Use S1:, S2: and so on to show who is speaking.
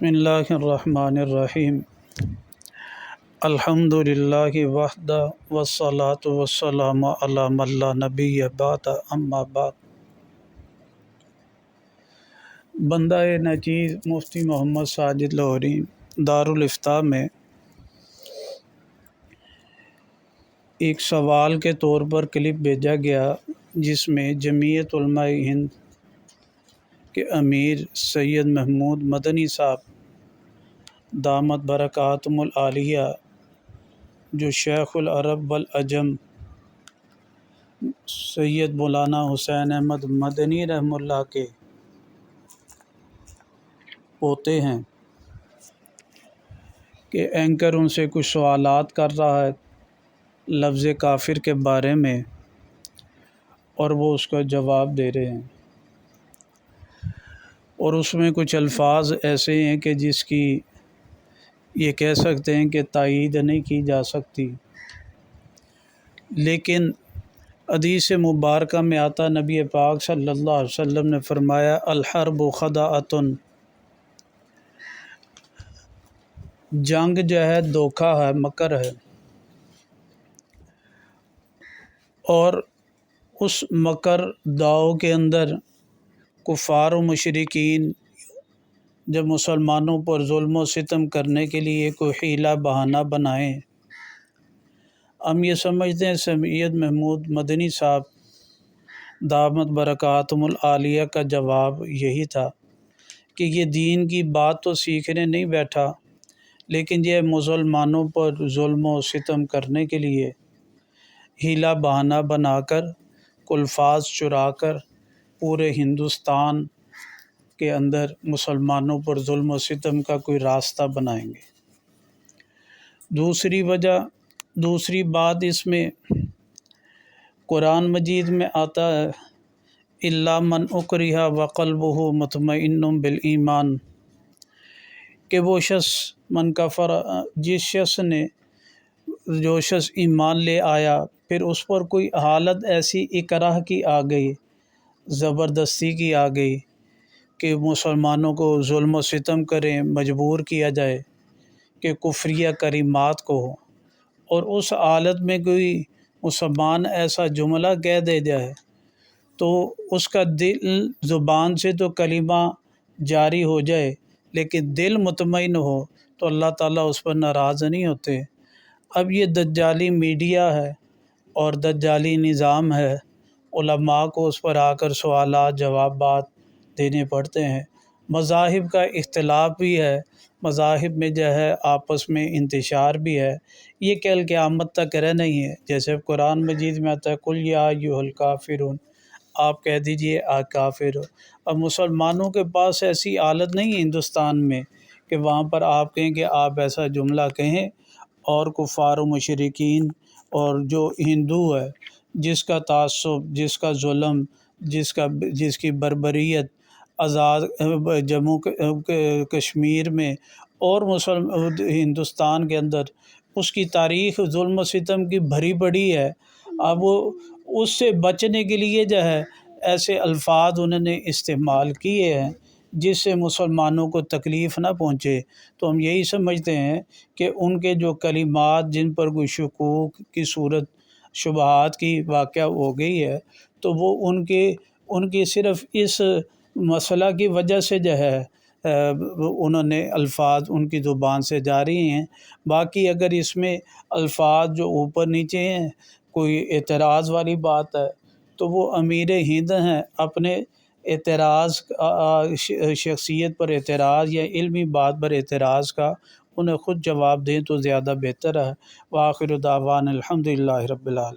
S1: بسم اللہ الرحمن الرحیم الحمد للہ وحدہ والصلاة والسلام علی من لا نبی بعد اما بعد۔ بندہ نچیز مفتی محمد ساجد لاہوری دارالافتاء میں ایک سوال کے طور پر کلپ بھیجا گیا، جس میں جمعیت علماء ہند کے امیر سید محمود مدنی صاحب دامت برکاتہم العالیہ، جو شیخ العرب والعجم سید مولانا حسین احمد مدنی رحمہ اللہ کے پوتے ہیں، کہ اینکر ان سے کچھ سوالات کر رہا ہے لفظ کافر کے بارے میں، اور وہ اس کا جواب دے رہے ہیں، اور اس میں کچھ الفاظ ایسے ہیں کہ جس کی یہ کہہ سکتے ہیں کہ تائید نہیں کی جا سکتی، لیکن حدیث مبارکہ میں آتا، نبی پاک صلی اللہ علیہ وسلم نے فرمایا الحرب خداعۃ، جنگ جو ہے دھوکہ ہے، مکر ہے، اور اس مکر داؤ کے اندر کفار و مشرکین جب مسلمانوں پر ظلم و ستم کرنے کے لیے کوئی حیلہ بہانہ بنائیں، ہم یہ سمجھتے ہیں سید محمود مدنی صاحب دامت برکاتہم العالیہ کا جواب یہی تھا کہ یہ دین کی بات تو سیکھنے نہیں بیٹھا، لیکن یہ مسلمانوں پر ظلم و ستم کرنے کے لیے حیلہ بہانہ بنا کر، الفاظ چرا کر پورے ہندوستان کے اندر مسلمانوں پر ظلم و ستم کا کوئی راستہ بنائیں گے۔ دوسری بات اس میں قرآن مجید میں آتا ہے الا من اکرہ وقلبہ مطمئن بالایمان، کہ وہ شخص من کفر، جو شخص ایمان لے آیا، پھر اس پر کوئی حالت ایسی اکراہ کی آ گئی، زبردستی کی آ گئی کہ مسلمانوں کو ظلم و ستم کریں، مجبور کیا جائے کہ کفریہ کلمات کو، اور اس حالت میں کوئی مسلمان ایسا جملہ کہہ دے جائے تو اس کا دل، زبان سے تو کلمہ جاری ہو جائے، لیکن دل مطمئن ہو تو اللہ تعالیٰ اس پر ناراض نہیں ہوتے۔ اب یہ دجالی میڈیا ہے اور دجالی نظام ہے، علماء کو اس پر آ کر سوالات جوابات دینے پڑتے ہیں، مذاہب کا اختلاف بھی ہے، مذاہب میں جو ہے آپس میں انتشار بھی ہے، یہ کل قیامت تک رہنا ہی ہے۔ جیسے قرآن مجید میں آتا ہے قل یا ایھا الکافرون، آپ کہہ دیجئے کافر ہو۔ اب مسلمانوں کے پاس ایسی حالت نہیں ہے ہندوستان میں کہ وہاں پر آپ کہیں کہ آپ ایسا جملہ کہیں، اور کفار و مشرکین اور جو ہندو ہے، جس کا تعصب، جس کا ظلم، جس کی بربریت آزاد جموں کشمیر میں اور ہندوستان کے اندر اس کی تاریخ ظلم و ستم کی بھری پڑی ہے، اب وہ اس سے بچنے کے لیے جو ہے ایسے الفاظ انہوں نے استعمال کیے ہیں جس سے مسلمانوں کو تکلیف نہ پہنچے۔ تو ہم یہی سمجھتے ہیں کہ ان کے جو کلمات جن پر کوئی شکوک کی صورت، شبہات کی واقعہ ہو گئی ہے، تو وہ ان کی صرف اس مسئلہ کی وجہ سے جو ہے انہوں نے الفاظ ان کی زبان سے جاری ہیں۔ باقی اگر اس میں الفاظ جو اوپر نیچے ہیں، کوئی اعتراض والی بات ہے، تو وہ امیر ہند ہیں، اپنے اعتراض شخصیت پر اعتراض یا علمی بات پر اعتراض کا انہیں خود جواب دیں تو زیادہ بہتر ہے۔ وآخر دعوانا الحمد للہ رب العالمین۔